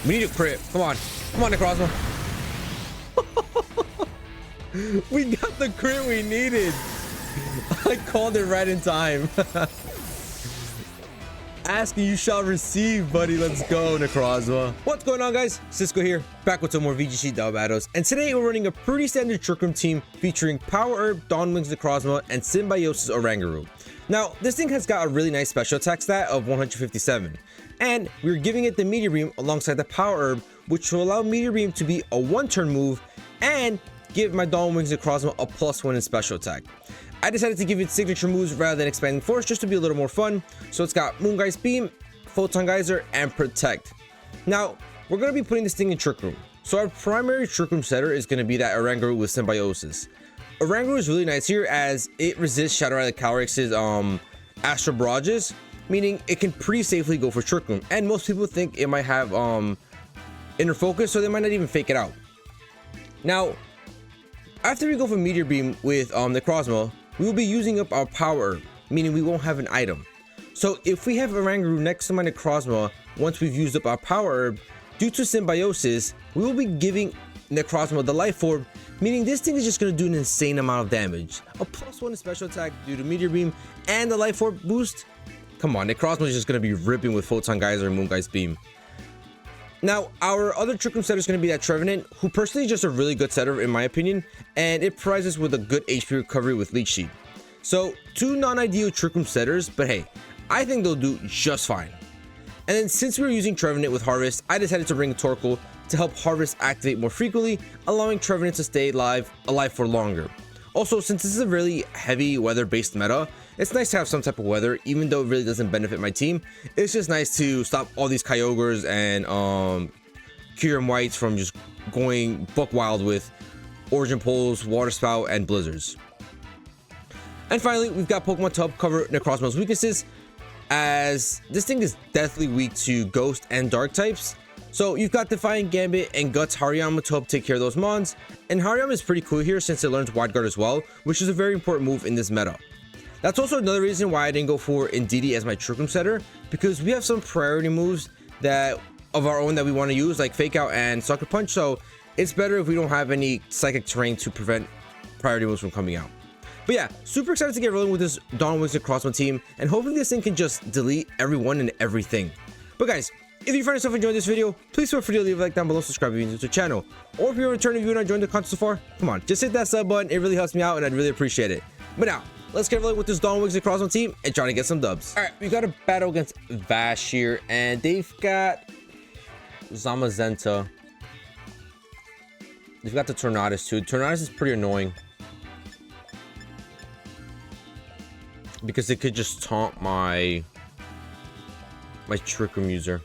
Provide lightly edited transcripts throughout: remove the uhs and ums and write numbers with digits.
We need a crit. Come on. Come on, NECROZMA. We got the crit we needed. I called it right in time. Asking you shall receive, buddy. Let's go, NECROZMA. What's going on, guys? Cisco here, back with some more VGC Double Battles, and today we're running a pretty standard Trick Room team featuring Power Herb, Dawn Wings NECROZMA, and Symbiosis Oranguru. Now, this thing has got a really nice special attack stat of 157, and we're giving it the Meteor Beam alongside the Power Herb, which will allow Meteor Beam to be a one-turn move and give my Dawn Wings NECROZMA a +1 in special attack. I decided to give it signature moves rather than expanding force just to be a little more fun. So it's got Moongeist Beam, Photon Geyser, and Protect. Now, we're going to be putting this thing in Trick Room. So our primary Trick Room setter is going to be that Oranguru with Symbiosis. Oranguru is really nice here as it resists Shadow Rider Calrix's Astral Barrages, meaning it can pretty safely go for Trick Room. And most people think it might have Inner Focus, so they might not even fake it out. Now, after we go for Meteor Beam with NECROZMA, we will be using up our Power Herb, meaning we won't have an item. So if we have Oranguru next to my NECROZMA, once we've used up our Power Herb, due to Symbiosis, we will be giving NECROZMA the Life Orb, meaning this thing is just going to do an insane amount of damage. A +1 in special attack due to Meteor Beam and the Life Orb boost. Come on, NECROZMA is just going to be ripping with Photon Geyser and Moongeist Beam. Now, our other Trick Room setter is going to be that Trevenant, who personally is just a really good setter in my opinion, and it provides us with a good HP recovery with Leech Seed. So, two non-ideal Trick Room setters, but hey, I think they'll do just fine. And then since we were using Trevenant with Harvest, I decided to bring Torkoal to help Harvest activate more frequently, allowing Trevenant to stay alive for longer. Also, since this is a really heavy weather-based meta, it's nice to have some type of weather, even though it really doesn't benefit my team. It's just nice to stop all these Kyogres and Kyurem Whites from just going buck wild with Origin Pulse, Water Spout, and Blizzards. And finally, we've got Pokemon to help cover NECROZMA's weaknesses, as this thing is deathly weak to Ghost and Dark types. So you've got Defiant Gambit and Guts Hariyama to help take care of those mons, and Hariyama is pretty cool here since it learns Wide Guard as well, which is a very important move in this meta. That's also another reason why I didn't go for Indeedee as my Trick Room setter, because we have some priority moves that of our own that we want to use, like Fake Out and Sucker Punch, so it's better if we don't have any Psychic Terrain to prevent priority moves from coming out. But yeah, super excited to get rolling with this Dawn Wings NECROZMA team, and hopefully this thing can just delete everyone and everything. But guys, if you find yourself enjoying this video, please feel free to leave a like down below, subscribe if you're new to the channel. Or if you're a returning viewer and enjoying the content so far, come on, just hit that sub button, it really helps me out and I'd really appreciate it. But now, let's get rolling with this Dawn Wings NECROZMA team and try to get some dubs. Alright, we got a battle against Vash here, and they've got Zamazenta. They've got the Tornadus too. Tornadus is pretty annoying, because it could just taunt my Trick Room user.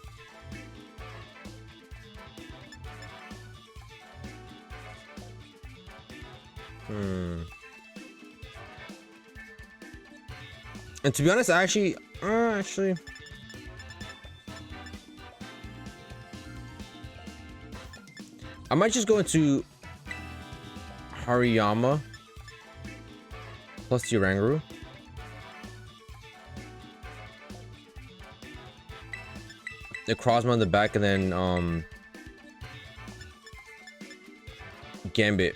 And to be honest, I actually I might just go into Hariyama plus the Oranguru. NECROZMA on the back, and then Gambit.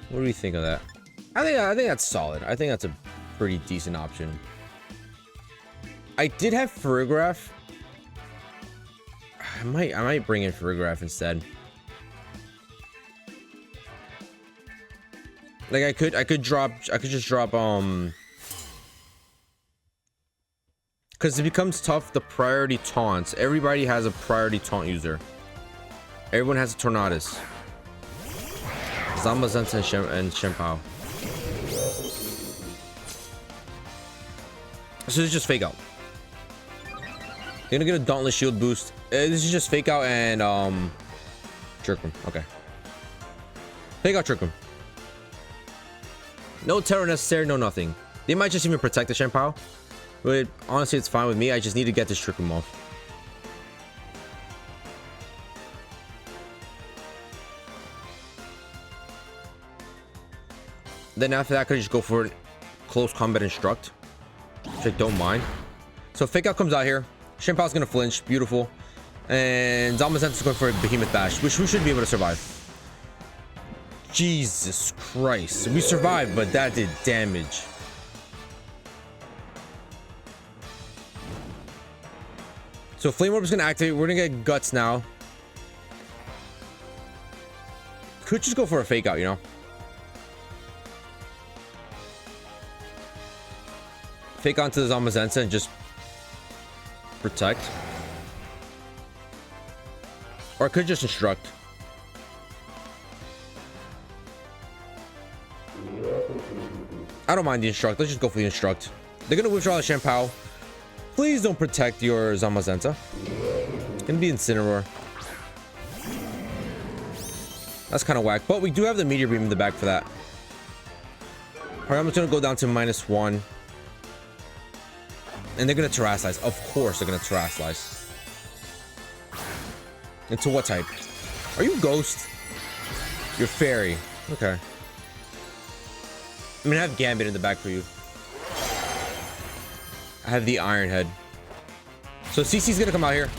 What do you think of that? I think that's solid. I think that's a pretty decent option. I did have Farigiraf. I might bring in Farigiraf instead. Like I could just drop because it becomes tough, the priority taunts. Everybody has a priority taunt user. Everyone has a Tornadus, Zamazenta, and Shempao. So it's just Fake Out. You're gonna get a Dauntless Shield boost. This is just Fake Out and Trick Room. Okay. Fake Out, Trick Room. No terror necessary, no nothing. They might just even protect the Shempao, but honestly, it's fine with me. I just need to get this Trick Room off. Then after that, I could just go for Close Combat Instruct, which I don't mind. So Fake Out comes out here. Shenpao's gonna flinch. Beautiful. And Zamazenta's going for a Behemoth Bash, which we should be able to survive. Jesus Christ. We survived, but that did damage. So Flame Orb is gonna activate. We're gonna get Guts now. Could just go for a fake out, you know. Fake onto the Zamazenta and just protect. Or I could just instruct. I don't mind the instruct. Let's just go for the instruct. They're gonna withdraw the Shenpao. Please don't protect your Zamazenta. It's gonna be Incineroar. That's kind of whack, but we do have the Meteor Beam in the back for that. Alright, I'm just gonna go down to -1. And they're gonna Terrasilize. Of course they're gonna Terrasilize. Into what type? Are you Ghost? You're Fairy. Okay. I mean, I have Gambit in the back for you. I have the Iron Head. So CC's gonna come out here.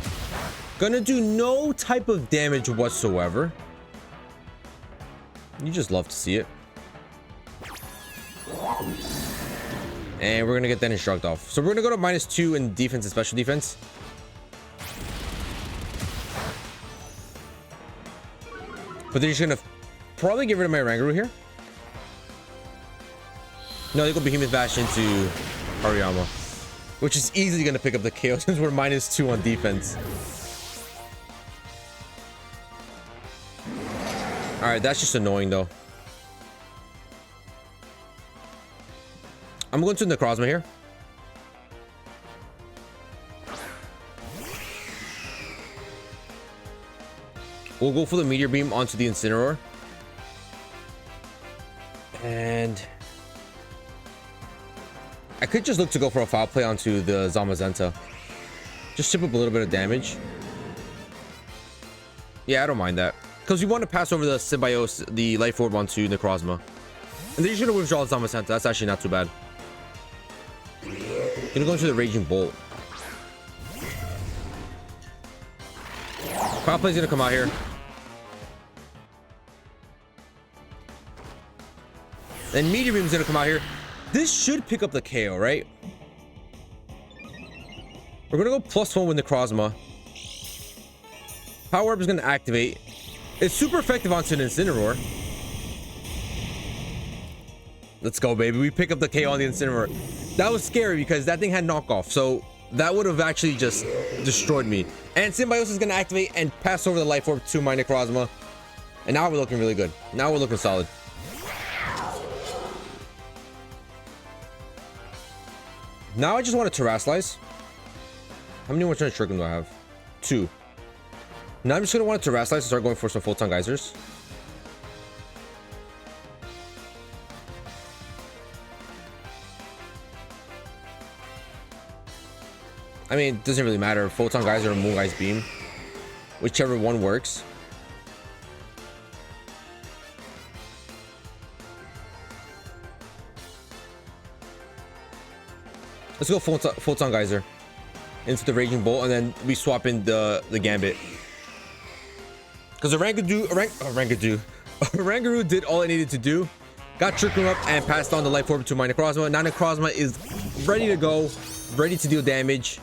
Gonna do no type of damage whatsoever. You just love to see it. And we're gonna get that instruct off. So we're gonna go to -2 in defense and special defense. But they're just gonna probably get rid of my Rangaroo here. No, they go Behemoth Bash into Hariyama, which is easily gonna pick up the KO since we're -2 on defense. All right, that's just annoying though. I'm going to NECROZMA here. We'll go for the Meteor Beam onto the Incineroar. And I could just look to go for a foul play onto the Zamazenta. Just chip up a little bit of damage. Yeah, I don't mind that. Because we want to pass over the Symbiosis, the Life Orb onto NECROZMA. And they're just going to withdraw the Zamazenta. That's actually not too bad. Gonna go into the Raging Bolt. Foul play's gonna come out here. Then Meteor Beam's gonna come out here. This should pick up the KO, right? We're gonna go +1 with NECROZMA. Power Orb is gonna activate. It's super effective onto an Incineroar. Let's go, baby. We pick up the KO on the Incineroar. That was scary because that thing had knockoff. So that would have actually just destroyed me. And Symbiosis is going to activate and pass over the Life Orb to my NECROZMA. And now we're looking really good. Now we're looking solid. Now I just want to Terrasilize. How many more turn Trick Room do I have? 2. Now I'm just going to want to Terrasilize and start going for some Photon Geysers. I mean, it doesn't really matter. Photon Geyser or Moongeist Beam. Whichever one works. Let's go Photon Geyser into the Raging Bolt, and then we swap in the Gambit. Because Rangaroo did all it needed to do. Got Trick Room up and passed on the Life Orb to my NECROZMA. Now NECROZMA is ready to go, ready to deal damage.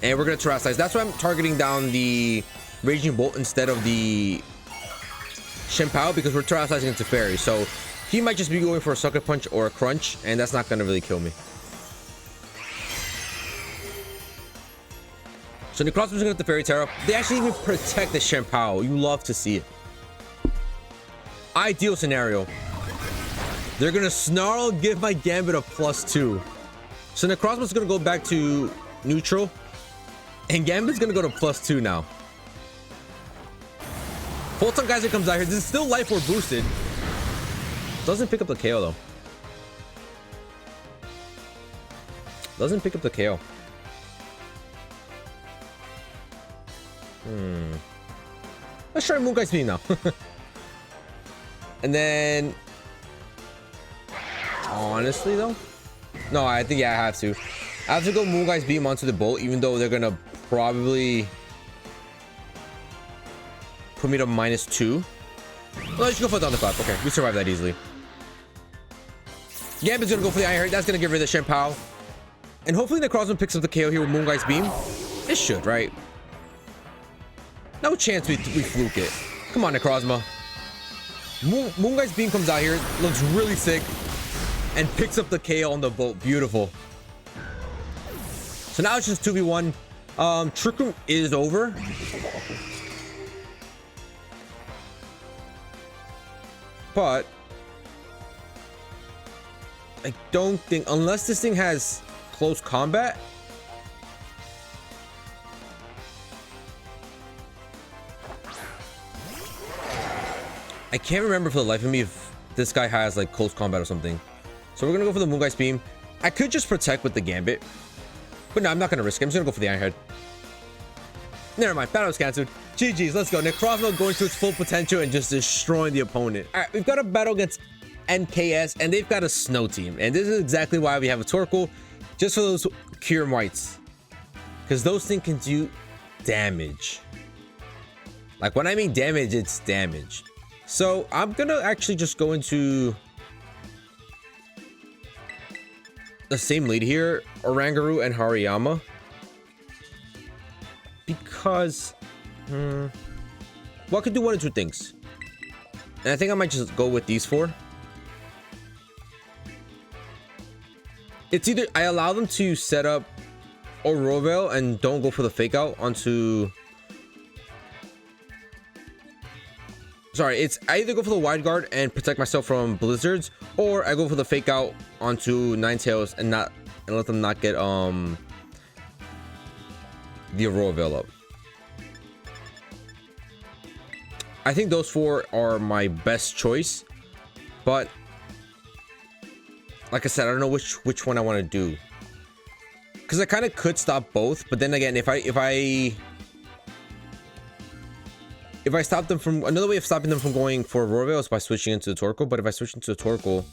And we're going to Terrasilize. That's why I'm targeting down the Raging Bolt instead of the Shenpao, because we're Terrasizing into Fairy. So he might just be going for a Sucker Punch or a Crunch, and that's not going to really kill me. So NECROZMA's going to get the Fairy Terra. They actually even protect the Shenpao. You love to see it. Ideal scenario. They're going to Snarl, give my Gambit a +2. So NECROZMA's going to go back to neutral. And Gambit's gonna go to +2 now. Photon Geyser comes out here. This is still Life Orb boosted. Doesn't pick up the KO though. Doesn't pick up the KO. Let's try Moongeist Beam now. And then honestly though, no, I think, yeah, I have to. I have to go Moonguy's Beam onto the bolt, even though they're gonna probably put me to -2. Well, let's go for the Thunderclap. Okay, we survived that easily. Gambit's gonna go for the Iron Heart. That's gonna get rid of the Shenpao. And hopefully NECROZMA picks up the KO here with Moonguy's Beam. It should, right? No chance we fluke it. Come on, NECROZMA. Moonguy's Beam comes out here, looks really sick, and picks up the KO on the bolt. Beautiful. So now it's just 2v1. Trick Room is over. But I don't think, unless this thing has close combat. I can't remember for the life of me if this guy has like close combat or something. So we're gonna go for the Moonguy's Beam. I could just protect with the Gambit, but no, I'm not gonna risk it. I'm just gonna go for the Iron Head. Never mind, battle was cancelled. GG's, let's go. NECROZMA going to its full potential and just destroying the opponent. All right, we've got a battle against NKS, and they've got a snow team. And this is exactly why we have a Torkoal, just for those Kyurem Whites. Because those things can do damage. Like, when I mean damage, it's damage. So, I'm gonna actually just go into the same lead here, Oranguru and Hariyama. Because, well, I could do one of two things. And I think I might just go with these four. It's either I allow them to set up Orovel and don't go for the fake out onto... Sorry, it's I either go for the wide guard and protect myself from blizzards, or I go for the fake out onto Ninetales and let them not get the Orovel up. I think those four are my best choice, but like I said, I don't know which one I want to do, because I kind of could stop both, but then again, if I stop them from, another way of stopping them from going for Orovel is by switching into the Torkoal, but if I switch into the Torkoal,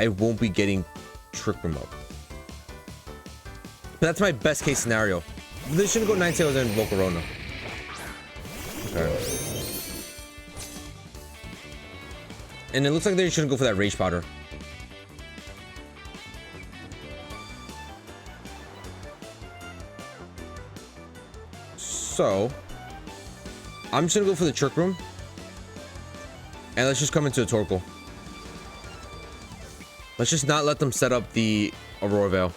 I won't be getting Trick Room up. But that's my best case scenario. They shouldn't go Ninetales and Volcarona. Okay. And it looks like they shouldn't go for that Rage Powder. So I'm just gonna go for the Trick Room, and let's just come into a Torkoal. Let's just not let them set up the Aurora Veil.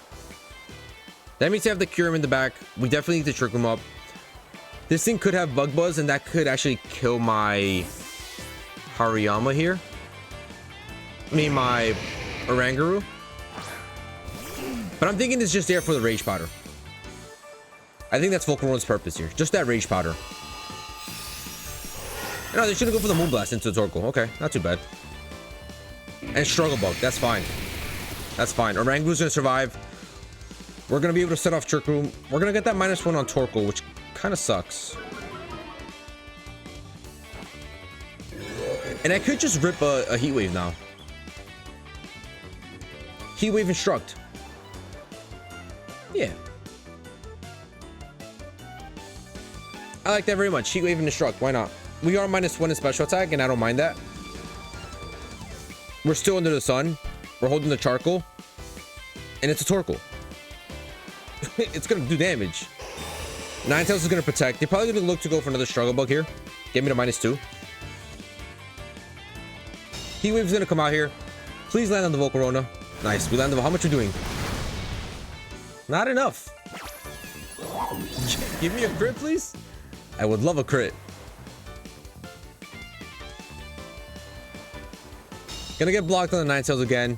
That means they have the Kyurem in the back. We definitely need to Trick Room up. This thing could have Bug Buzz, and that could actually kill my Hariyama here. I mean, my Oranguru. But I'm thinking it's just there for the Rage Powder. I think that's Volcarona's purpose here. Just that Rage Powder. No, they shouldn't go for the Moonblast into the Torkoal. Okay, not too bad. And Struggle Bug. That's fine. That's fine. Oranguru's gonna survive. We're gonna be able to set off Trick Room. We're gonna get that -1 on Torkoal, which kind of sucks. And I could just rip a Heat Wave now. Heat Wave Instruct. Yeah. I like that very much. Heat Wave and Instruct. Why not? We are -1 in special attack, and I don't mind that. We're still under the sun. We're holding the Charcoal. And it's a Torkoal. It's going to do damage. Ninetales is going to protect. They're probably going to look to go for another Struggle Bug here. Get me to -2. Heat Wave's going to come out here. Please land on the Volcarona. Nice. We landed. How much are we doing? Not enough. Give me a crit, please. I would love a crit. Gonna get blocked on the Ninetales again.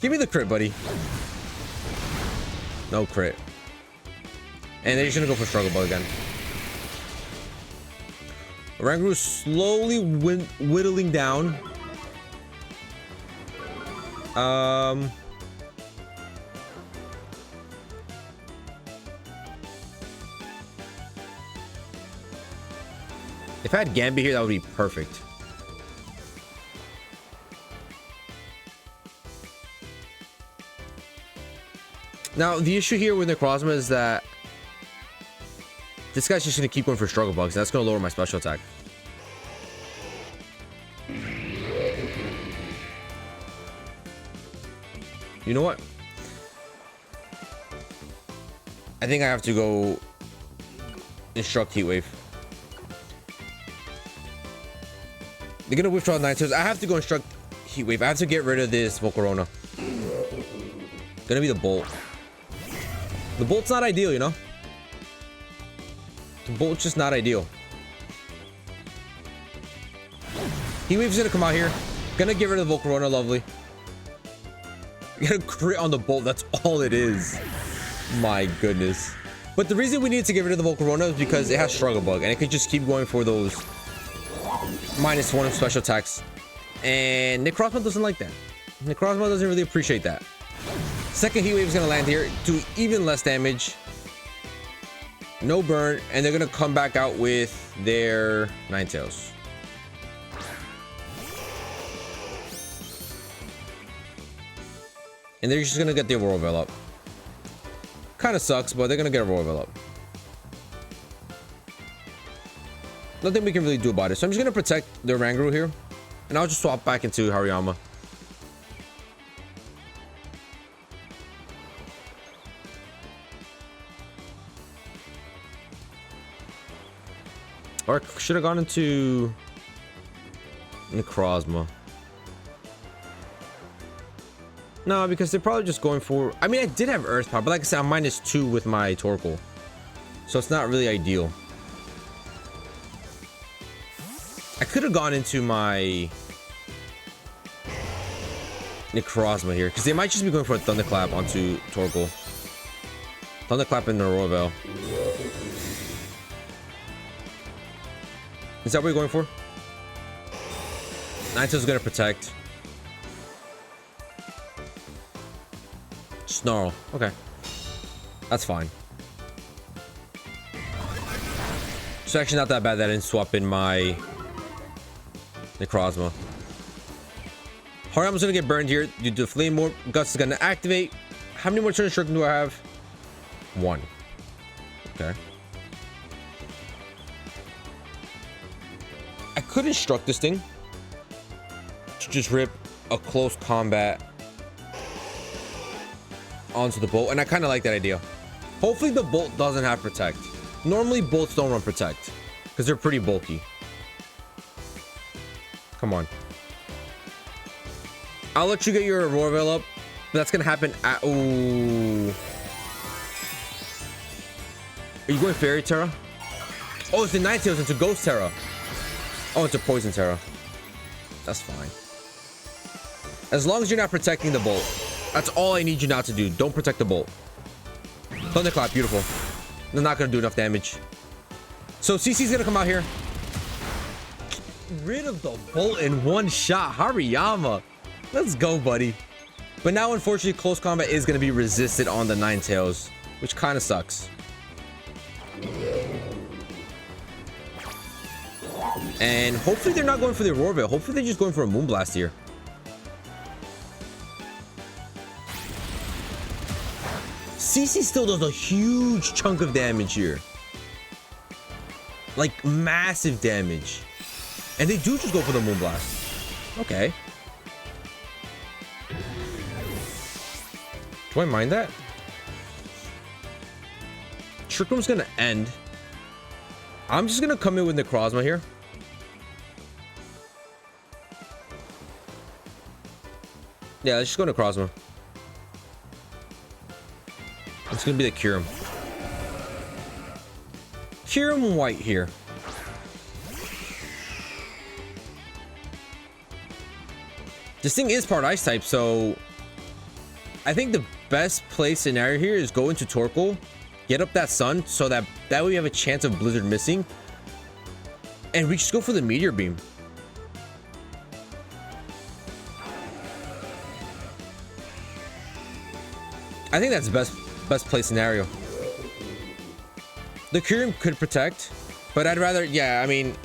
Give me the crit, buddy. No crit. And they're just gonna go for Struggle Bug again. Oranguru slowly whittling down. If I had Gambit here, that would be perfect. Now, the issue here with NECROZMA is that this guy's just going to keep going for struggle bugs. That's going to lower my special attack. You know what? I think I have to go instruct Heat Wave. They're going to withdraw 9 tails. I have to go instruct Heat Wave. I have to get rid of this Volcarona. Gonna be the Bolt. The Bolt's not ideal, you know? The Bolt's just not ideal. Heat Wave's gonna come out here. Gonna get rid of the Volcarona, lovely. Get a crit on the Bolt, that's all it is. My goodness. But the reason we need to get rid of the Volcarona is because it has Struggle Bug, and it can just keep going for those -1 special attacks. And NECROZMA doesn't like that. NECROZMA doesn't really appreciate that. Second Heat Wave is going to land here, do even less damage. No burn, and they're going to come back out with their Ninetales. And they're just going to get the Aurora Veil up. Kind of sucks, but they're going to get Aurora Veil up. Nothing we can really do about it. So I'm just going to protect the Ranguru here. And I'll just swap back into Hariyama. Or should have gone into NECROZMA. No, because they're probably just going for... I mean, I did have Earth Power, but like I said, I'm -2 with my Torkoal. So it's not really ideal. I could have gone into my NECROZMA here, because they might just be going for a Thunderclap onto Torkoal. Thunderclap and Aurora Veil. Is that what you're going for? Ninetales gonna protect. Snarl. Okay. That's fine. It's actually not that bad that I didn't swap in my NECROZMA. Hariyama's gonna get burned here due to Flame Orb. Guts is gonna activate. How many more turns do I have? 1. Okay. I could instruct this thing to just rip a close combat onto the Bolt, and I kind of like that idea. Hopefully the Bolt doesn't have Protect. Normally Bolts don't run Protect because they're pretty bulky. Come on. I'll let you get your Aurora Veil up. That's gonna happen at... Ooh. Are you going Fairy Terra? Oh, it's the Ninetales into Ghost Terra. Oh, it's a Poison Terra. That's fine. As long as you're not protecting the Bolt. That's all I need you not to do. Don't protect the Bolt. Thunderclap, beautiful. They're not gonna do enough damage. So CC's gonna come out here. Get rid of the Bolt in one shot. Hariyama. Let's go, buddy. But now, unfortunately, close combat is gonna be resisted on the Ninetales, which kind of sucks. And hopefully they're not going for the Aurora Veil. Hopefully they're just going for a Moonblast here. CC still does a huge chunk of damage here. Like, massive damage. And they do just go for the Moonblast. Okay. Do I mind that? Trick Room's gonna end. I'm just gonna come in with NECROZMA here. Yeah, let's just go NECROZMA. It's gonna be the Kyurem. Kyurem White here. This thing is part Ice type, so I think the best play scenario here is go into Torkoal, get up that Sun, so that way we have a chance of Blizzard missing, and we just go for the Meteor Beam. I think that's the best play scenario. The Kyurem could protect, but I'd rather, yeah, I mean,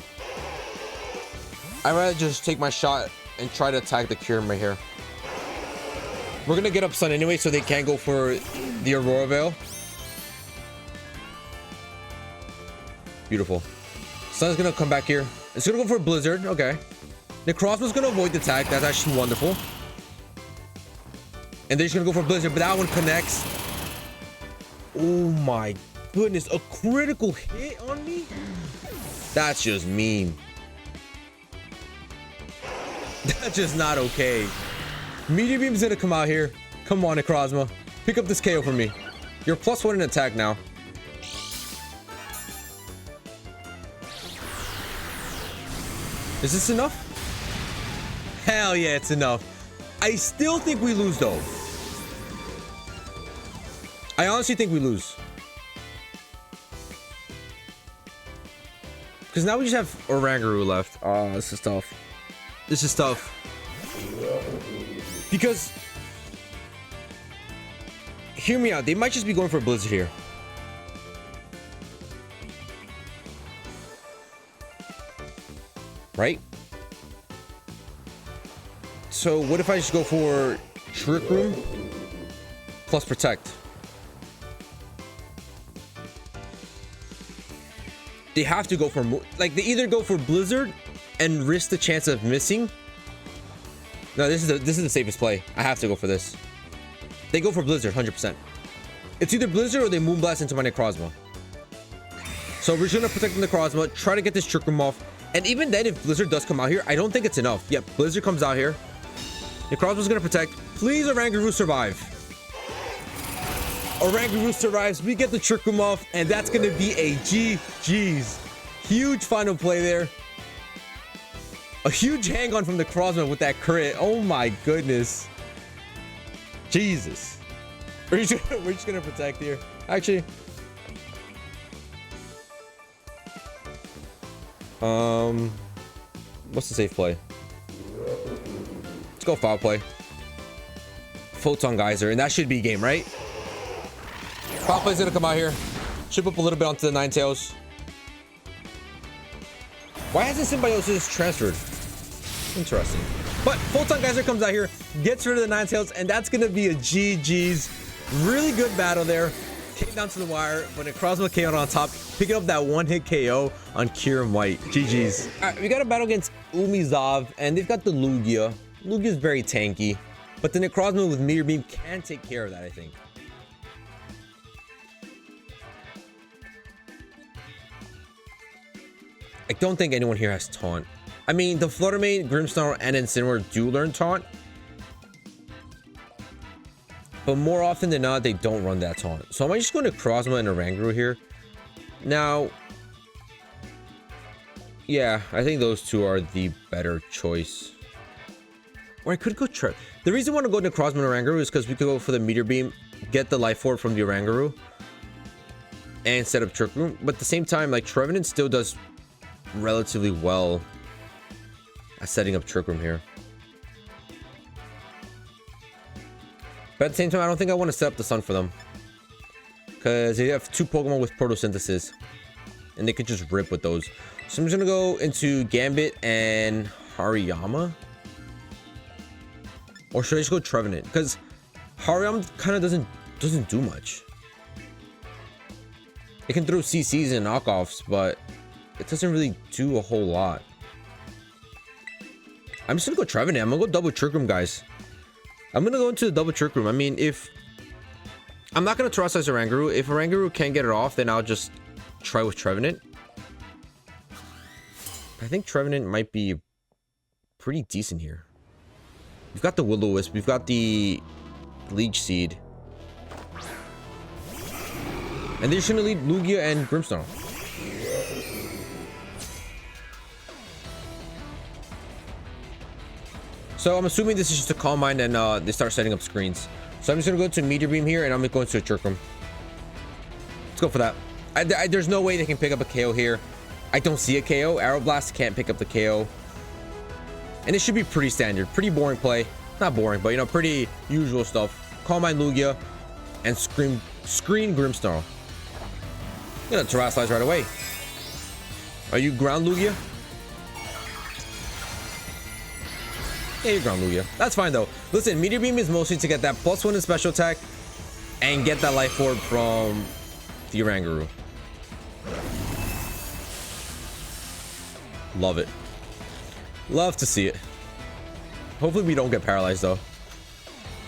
I'd rather just take my shot and try to attack the Kyurem right here. We're gonna get up Sun anyway, so they can't go for the Aurora Veil. Beautiful. Sun's gonna come back here. It's gonna go for Blizzard. Okay. NECROZMA's gonna avoid the attack. That's actually wonderful. And they're just gonna go for Blizzard, but that one connects. Oh my goodness, a critical hit on me? That's just mean. That's just not okay. Meteor Beam's gonna come out here. Come on, NECROZMA. Pick up this KO for me. You're +1 in attack now. Is this enough? Hell yeah, it's enough. I still think we lose though. I honestly think we lose. Because now we just have Oranguru left. Oh, this is tough. This is tough. Because, hear me out. They might just be going for a Blizzard here. Right? So what if I just go for Trick Room plus Protect? They have to go for more. Like, they either go for Blizzard and risk the chance of missing. No, this is the safest play. I have to go for this. They go for Blizzard 100%. It's either Blizzard or they Moonblast into my NECROZMA. So we're just gonna protect the NECROZMA, try to get this Trick Room off. And even then, if Blizzard does come out here, I don't think it's enough. Yep, Blizzard comes out here. NECROZMA's gonna protect. Please, Oranguru survive. Oranguru survives. We get the Trick Room off, and that's gonna be a GG's. Huge final play there. A huge hang on from the NECROZMA with that crit. Oh my goodness. Jesus. We're just gonna protect here. Actually. What's the safe play? Let's go foul play. Photon Geyser, and that should be game, right? Foul play's gonna come out here. Chip up a little bit onto the Ninetales. Why hasn't Symbiosis transferred? Interesting. But Photon Geyser comes out here, gets rid of the Ninetales, and that's gonna be a GG's. Really good battle there. Came down to the wire, but NECROZMA KO on top, picking up that one-hit KO on Kieran White. GG's. All right, we got a battle against Umizav, and they've got the Lugia. Lugia's very tanky, but the NECROZMA with Meteor Beam can take care of that, I think. I don't think anyone here has Taunt. I mean, the Fluttermane, Grimmsnarl, and Incineroar do learn Taunt. But more often than not, they don't run that Taunt. So I might just go to NECROZMA and Oranguru here. Now, yeah, I think those two are the better choice. Or I could go the reason I want to go to NECROZMA and Oranguru is because we could go for the Meteor Beam, get the Life Orb from the Oranguru, and set up Trick Room. But at the same time, like, Trevenant still does relatively well at setting up Trick Room here. But at the same time, I don't think I want to set up the Sun for them, because they have two Pokemon with Photosynthesis, and they could just rip with those. So I'm just gonna go into Gambit and Hariyama, or should I just go Trevenant? Because Hariyama kind of doesn't do much. It can throw CCs and knockoffs, but it doesn't really do a whole lot. I'm just gonna go Trevenant. I'm gonna go double Trick Room, guys. I'm gonna go into the double Trick Room. I mean, if I'm not gonna Terrasilize Oranguru, if Oranguru can't get it off, then I'll just try with Trevenant. I think Trevenant might be pretty decent here. We've got the Will-O-Wisp, we've got the Leech Seed, and they're just gonna lead Lugia and Grimmsnarl. So I'm assuming this is just a Calm Mind, and they start setting up screens. So I'm just gonna go to Meteor Beam here, and I'm gonna go into a Trick Room. Let's go for that. There's no way they can pick up a KO here. I don't see a KO. Aeroblast can't pick up the KO. And it should be pretty standard. Pretty boring play. Not boring, but, you know, pretty usual stuff. Calm Mind Lugia and screen Grimmsnarl. I'm gonna Terrasilize right away. Are you Ground Lugia? Yeah, you're ground Lugia. That's fine though. Listen, Meteor Beam is mostly to get that +1 in special attack and get that life orb from the Oranguru. Love it. Love to see it. Hopefully we don't get paralyzed though.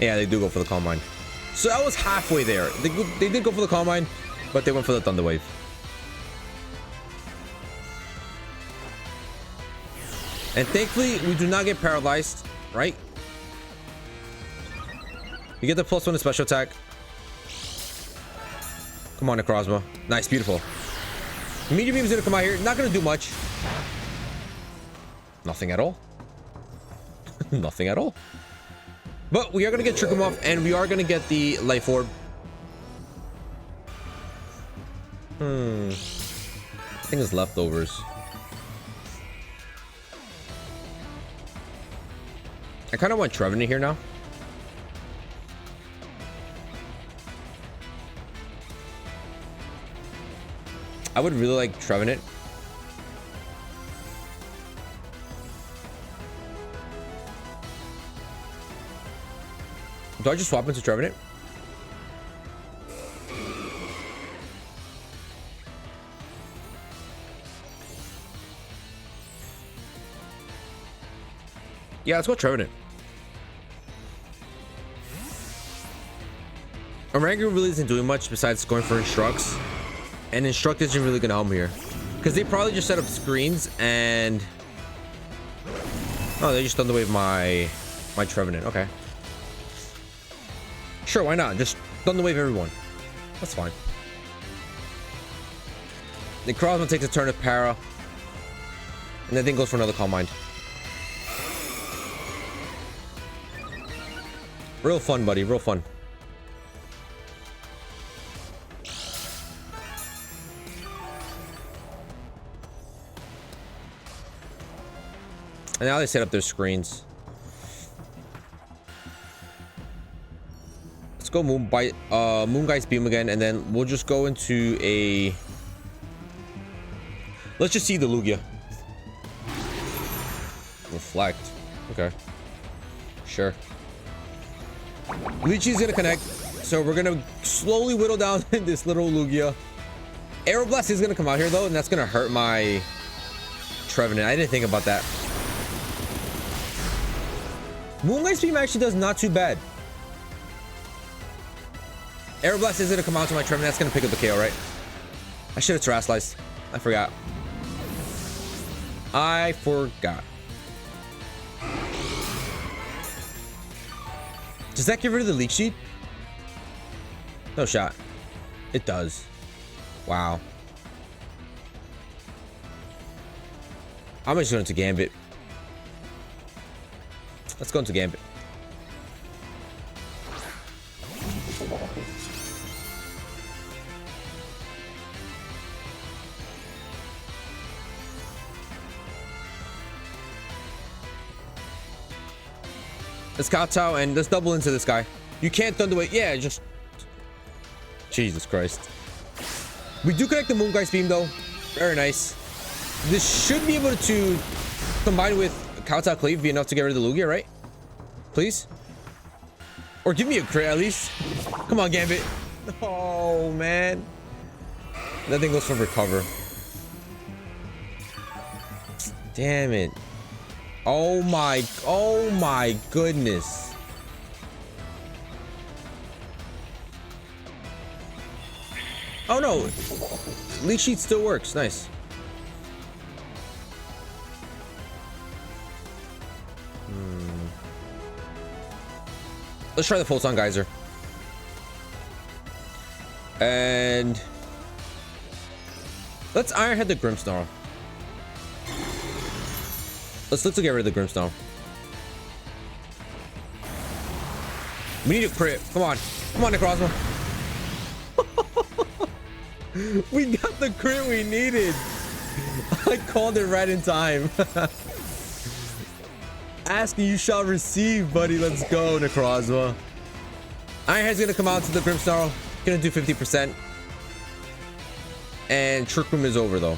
Yeah, they do go for the Calm Mind. So I was halfway there. They did go for the Calm Mind, but they went for the Thunder Wave. And thankfully, we do not get paralyzed, right? We get the +1 in special attack. Come on, NECROZMA. Nice, beautiful. Meteor Beam is gonna come out here. Not gonna do much. Nothing at all. Nothing at all. But we are gonna get Trick Room off, and we are gonna get the Life Orb. I think it's leftovers. I kind of want Trevenant here now. I would really like Trevenant. Do I just swap into Trevenant? Yeah, let's go Trevenant. Oranguru really isn't doing much besides going for Instructs. And Instruct isn't really gonna help me here. Because they probably just set up screens and... Oh, they just Thunder Wave my Trevenant. Okay. Sure, why not? Just Thunder Wave everyone. That's fine. NECROZMA takes a turn of Para. And then goes for another Calm Mind. Real fun, buddy. Real fun. And now they set up their screens. Let's go Moongeist Beam again, and then we'll just go into a... Let's just see the Lugia. Reflect. Okay. Sure. Leechy's gonna connect, so we're gonna slowly whittle down this little Lugia. Aeroblast is gonna come out here though, and that's gonna hurt my Trevenant. I didn't think about that. Moongeist Beam actually does not too bad. Aeroblast is gonna come out to my Trevenant. That's gonna pick up the KO, right? I should have Terrasalized. I forgot. I forgot. Does that get rid of the Leech Seed? No shot. It does. Wow. I'm just going to Gambit. Let's go into Gambit. Let's kowtow and let's double into this guy. You can't Thunder Wave. Yeah, just... Jesus Christ. We do connect the Moongeist Beam though. Very nice. This should be able to combine with kowtow Cleave be enough to get rid of the Lugia, right? Please? Or give me a crit at least. Come on, Gambit. Oh, man. That thing goes for Recover. Damn it. Oh my goodness. Oh no, Leech Sheet still works. Nice. Let's try the Photon Geyser. And let's Ironhead the Grimmsnarl. Let's look to get rid of the Grimmsnarl. We need a crit. Come on. Come on, NECROZMA. We got the crit we needed. I called it right in time. Ask and you shall receive, buddy. Let's go, NECROZMA. Ironhead's gonna come out to the Grimmsnarl. Gonna do 50%. And Trick Room is over, though.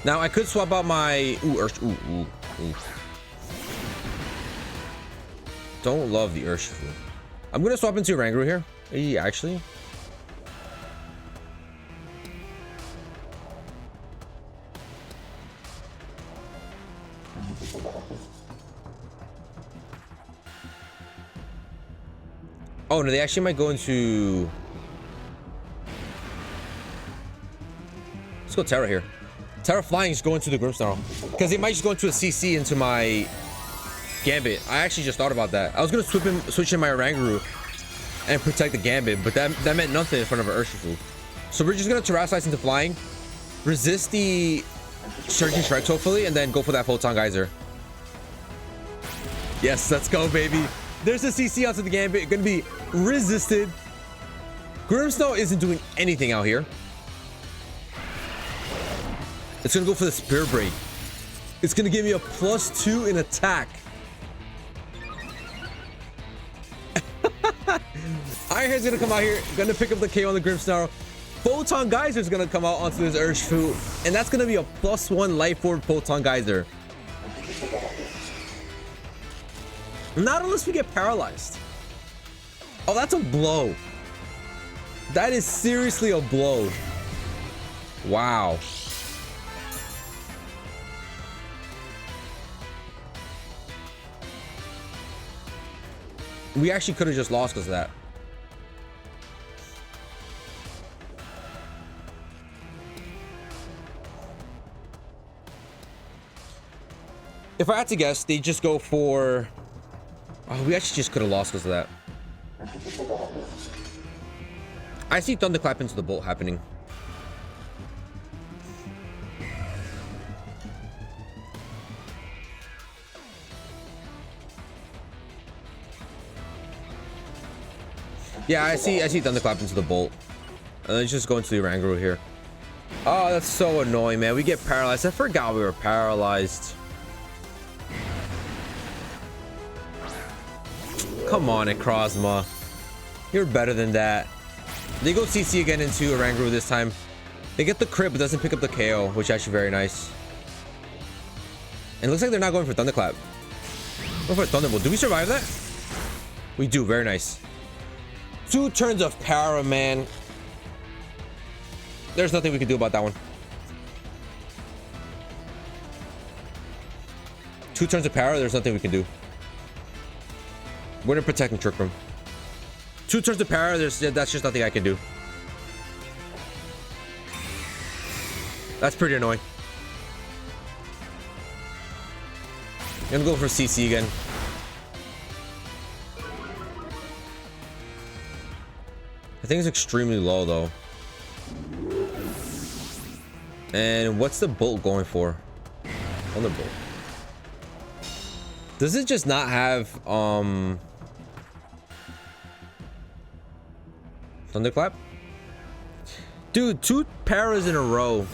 Now, I could swap out my... Oof. Don't love the Urshifu. I'm gonna swap into Rangru here. Actually. Oh no, they actually might go into. Let's go Terra here. Terra Flying is going to the Grimmsnarl because they might just go into a CC into my Gambit. I actually just thought about that. I was gonna switch in my Oranguru and protect the Gambit, but that meant nothing in front of an Urshifu. So we're just gonna Terrasilize into Flying, resist the Surging Strikes hopefully, and then go for that Photon Geyser. Yes, let's go, baby. There's a CC onto the Gambit, gonna be resisted. Grimmsnarl isn't doing anything out here. It's gonna go for the Spear Break. It's gonna give me a +2 in attack. Ironhead's gonna come out here, gonna pick up the KO on the Grimmsnarl. Photon Geyser is gonna come out onto this Urshifu, and that's gonna be a +1 Life Orb Photon Geyser. Not unless we get paralyzed. Oh, that's a blow. That is seriously a blow. Wow. We actually could have just lost because of that. If I had to guess, they just go for... Oh, we actually just could have lost because of that. I see Thunderclap into the Bolt happening. Yeah, I see Thunderclap into the Bolt. And let's just go into the Oranguru here. Oh, that's so annoying, man. We get paralyzed. I forgot we were paralyzed. Come on, NECROZMA. You're better than that. They go CC again into Oranguru this time. They get the crit, but doesn't pick up the KO, which is actually very nice. And it looks like they're not going for Thunderclap. Go for a Thunderbolt. Do we survive that? We do. Very nice. 2 turns of para, man. There's nothing we can do about that one. 2 turns of para, there's nothing we can do. We're gonna protect and Trick Room. 2 turns of para, that's just nothing I can do. That's pretty annoying. I'm gonna go for CC again. I think it's extremely low though. And what's the Bolt going for? Thunderbolt. Does it just not have Thunderclap? Dude, 2 paras in a row.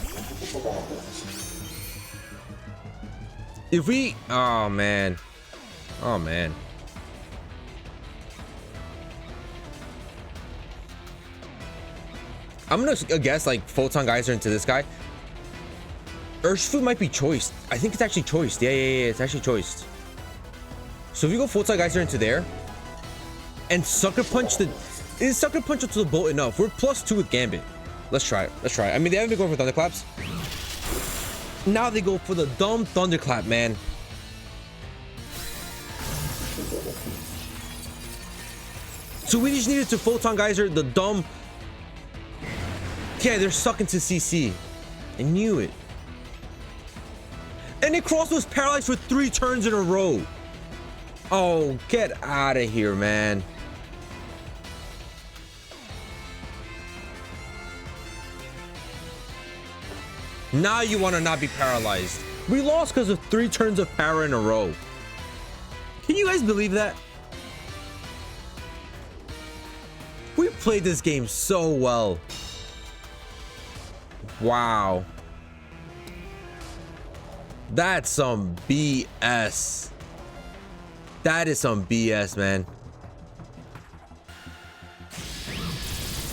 If we... Oh, man. Oh, man. I'm gonna guess like Photon Geyser into this guy. Urshifu might be choiced. I think it's actually choiced. Yeah, it's actually choiced. So if you go Photon Geyser into there and Sucker Punch the... Is Sucker Punch into the Bolt enough? We're +2 with Gambit. Let's try it. Let's try it. I mean, they haven't been going for Thunderclaps. Now they go for the dumb Thunderclap, man. So we just needed to Photon Geyser the dumb... Yeah, they're stuck into CC. I knew it. And NECROZMA was paralyzed for 3 turns in a row. Oh, get out of here, man. Now you want to not be paralyzed. We lost because of 3 turns of para in a row. Can you guys believe that? We played this game so well. Wow. That's some BS. That is some BS, man.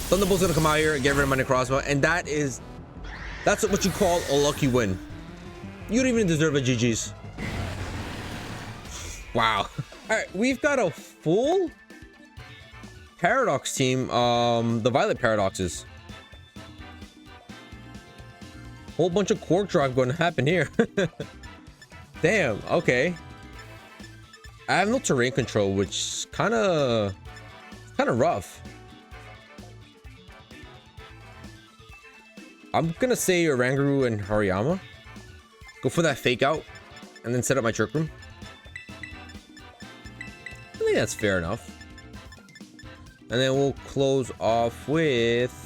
Thunderbolt's gonna come out here and get rid of my NECROZMA, and that's what you call a lucky win. You don't even deserve a GG's. Wow. All right, we've got a full Paradox team. The Violet Paradoxes. Whole bunch of Quark Drive going to happen here. Damn. Okay. I have no terrain control, which is kind of rough. I'm gonna say Oranguru and Hariyama. Go for that fake out, and then set up my trick room. I think that's fair enough. And then we'll close off with...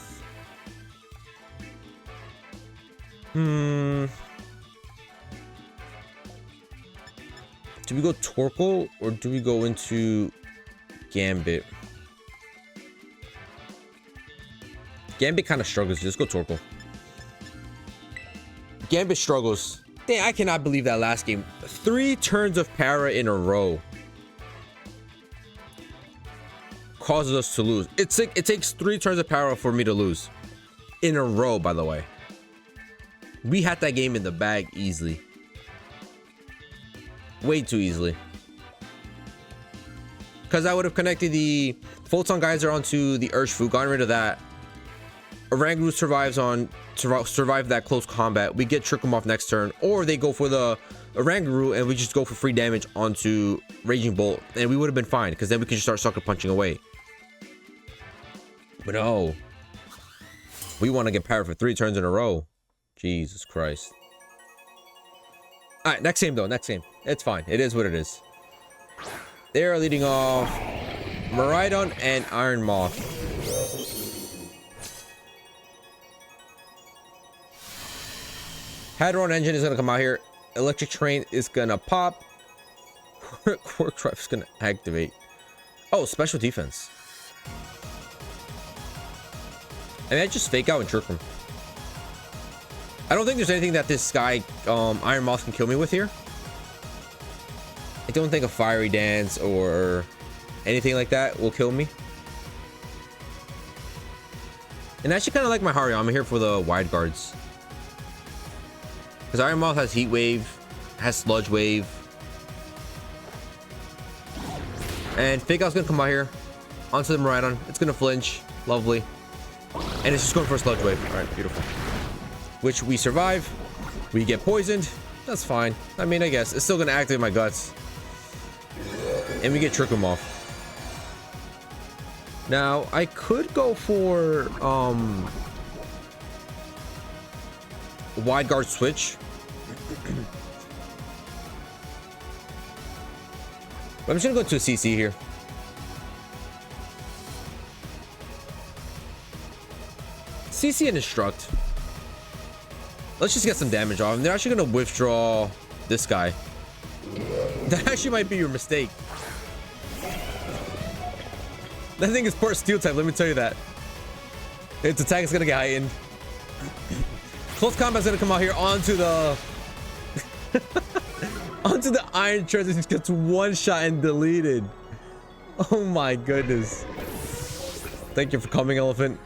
Do we go Torkoal or do we go into Gambit? Gambit kind of struggles. Just go Torkoal. Gambit struggles. Dang, I cannot believe that last game. 3 turns of para in a row causes us to lose. It takes 3 turns of para for me to lose in a row, by the way. We had that game in the bag easily. Way too easily. Because I would have connected the Photon Geyser onto the Urshifu, gotten rid of that. Oranguru survive that close combat. We get Trick 'em off next turn, or they go for the Oranguru and we just go for free damage onto Raging Bolt, and we would have been fine because then we could just start sucker punching away. But no, we want to get power for 3 turns in a row. Jesus Christ. All right, next game though. Next game. It's fine. It is what it is. They are leading off Miraidon and Iron Moth. Hadron Engine is going to come out here. Electric Train is going to pop. Quark Drive is going to activate. Oh, special defense. I mean, I just fake out and trick him. I don't think there's anything that this guy, Iron Moth, can kill me with here. I don't think a Fiery Dance or anything like that will kill me. And I actually kind of like my Hariyama here for the wide guards. Because Iron Moth has Heat Wave, has Sludge Wave. And Fake Out's going to come out here onto the Miraidon. It's going to flinch. Lovely. And it's just going for a Sludge Wave. Alright, beautiful. Which we survive. We get poisoned. That's fine. I mean, I guess. It's still going to activate my guts. And we get Trick 'em off. Now, I could go for wide guard switch. But I'm just going to go to a CC here. CC and Instruct. Let's just get some damage off him. They're actually going to withdraw this guy. That actually might be your mistake. That thing is poor steel type, let me tell you that. Its attack is going to get heightened. Close combat's going to come out here onto the... onto the Iron Treasure. Just gets one shot and deleted. Oh my goodness. Thank you for coming, Elephant.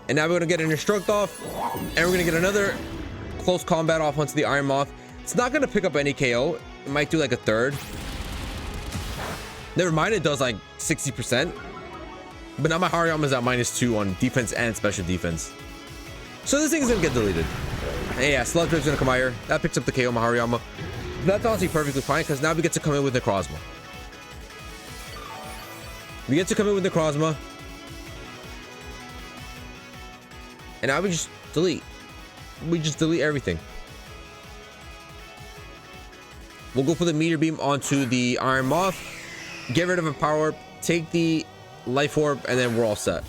And now we're going to get an Instruct off. And we're going to get another close combat off onto the Iron Moth. It's not going to pick up any KO. It might do like a third. Never mind, it does like 60%. But now my Hariyama is at -2 on defense and special defense. So this thing is going to get deleted. And yeah, Sludge Wave's going to come out here. That picks up the KO, my Hariyama. That's honestly perfectly fine because now we get to come in with NECROZMA. We get to come in with NECROZMA. And now we just delete. We just delete everything. We'll go for the Meteor Beam onto the Iron Moth. Get rid of a Power Orb. Take the Life Orb. And then we're all set.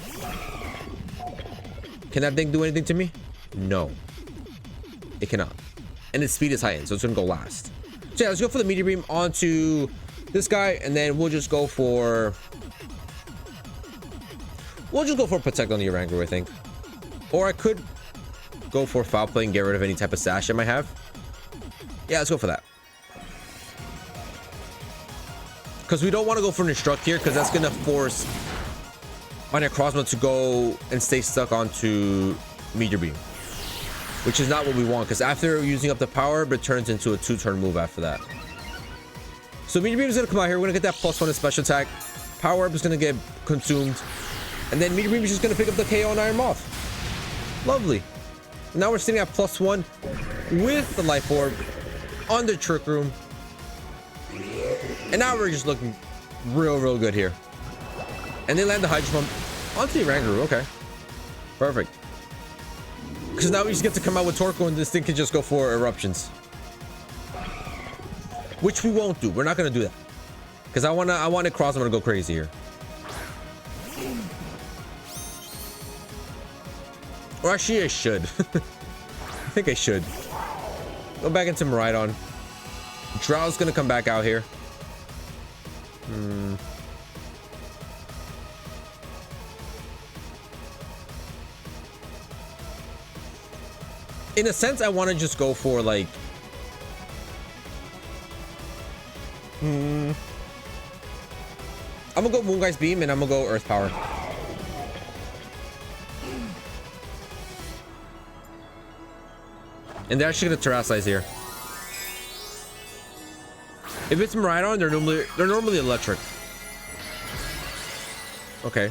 Can that thing do anything to me? No. It cannot. And its speed is heightened. So it's going to go last. So yeah, let's go for the Meteor Beam onto this guy. And then we'll just go for... We'll just go for Protect on the Oranguru, I think. Or I could go for Foul Play and get rid of any type of sash I might have. Yeah, let's go for that. Because we don't want to go for an Instruct here, because that's going to force my NECROZMA to go and stay stuck onto Meteor Beam. which is not what we want, because after using up the power, it turns into a 2-turn move after that. So Meteor Beam is going to come out here. We're going to get that +1 in special attack. Power Orb is going to get consumed. And then Meteor Beam is just going to pick up the KO on Iron Moth. Lovely. Now we're sitting at +1 with the Life Orb on the Trick Room. And now we're just looking real good here. And they land the Hydro Pump onto the Rangaroo. Okay. Perfect. Because now we just get to come out with Torkoal and this thing can just go for eruptions. Which we won't do. We're not going to do that. Because I want NECROZMA to go crazy here. Or actually I should. I think I should. Go back into Miraidon. Drow's going to come back out here. In a sense, I want to just go for like... I'm gonna go Moongeist Beam and I'm gonna go Earth Power. And they're actually gonna Terrasilize here. If it's Miraidon, they're normally electric. Okay.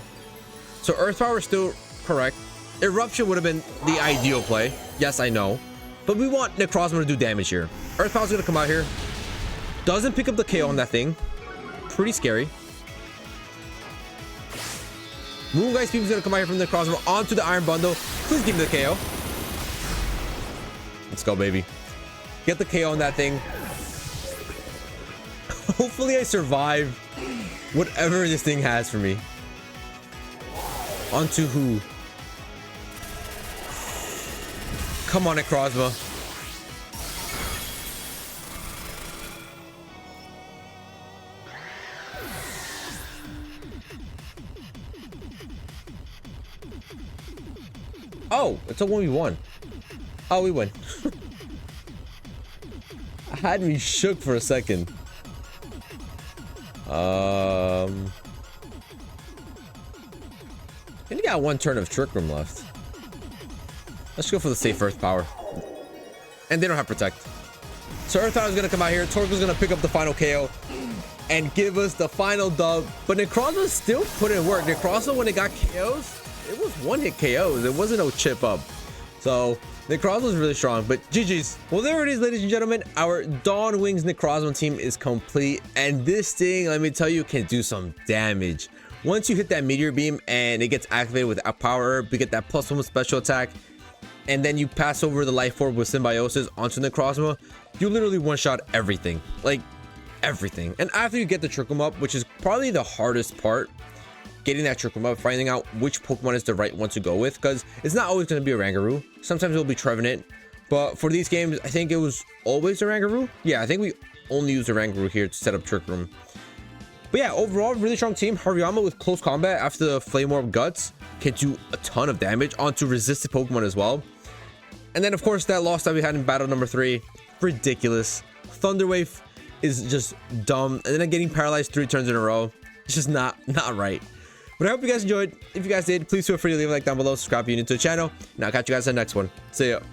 So Earth Power is still correct. Eruption would have been the ideal play. Yes, I know. But we want NECROZMA to do damage here. Earth Power's gonna come out here. Doesn't pick up the KO on that thing. Pretty scary. Moongeist Beam is gonna come out here from NECROZMA onto the Iron Bundle. Please give me the KO. Let's go, baby. Get the KO on that thing. Hopefully I survive whatever this thing has for me. Onto who? Come on, NECROZMA. Oh, it's a 1v1. Oh, we win. I had me shook for a second. I think I got 1 turn of Trick Room left. Let's go for the safe Earth Power. And they don't have Protect. So Earth Power is going to come out here. Torkoal is going to pick up the final KO and give us the final dub. But NECROZMA still put in work. NECROZMA, when it got KOs, it was 1-hit KOs. It wasn't no chip up. So NECROZMA was really strong. But GG's. Well, there it is, ladies and gentlemen. Our Dawn Wings NECROZMA team is complete. And this thing, let me tell you, can do some damage. Once you hit that Meteor Beam and it gets activated with a Power Herb, we get that +1 with special attack. And then you pass over the Life Orb with Symbiosis onto NECROZMA, you literally one-shot everything. Like, everything. And after you get the Trick Room up, which is probably the hardest part, getting that Trick Room up, finding out which Pokemon is the right one to go with, because it's not always going to be a Rangaroo. Sometimes it'll be Trevenant. But for these games, I think it was always a Rangaroo. Yeah, I think we only use a Rangaroo here to set up Trick Room. But yeah, overall, really strong team. Hariyama with close combat after the Flame Orb Guts can do a ton of damage onto resisted Pokemon as well. And then, of course, that loss that we had in battle number 3, ridiculous. Thunder Wave is just dumb. And then getting paralyzed 3 turns in a row, it's just not right. But I hope you guys enjoyed. If you guys did, please feel free to leave a like down below. Subscribe if you're new to the channel. And I'll catch you guys in the next one. See ya.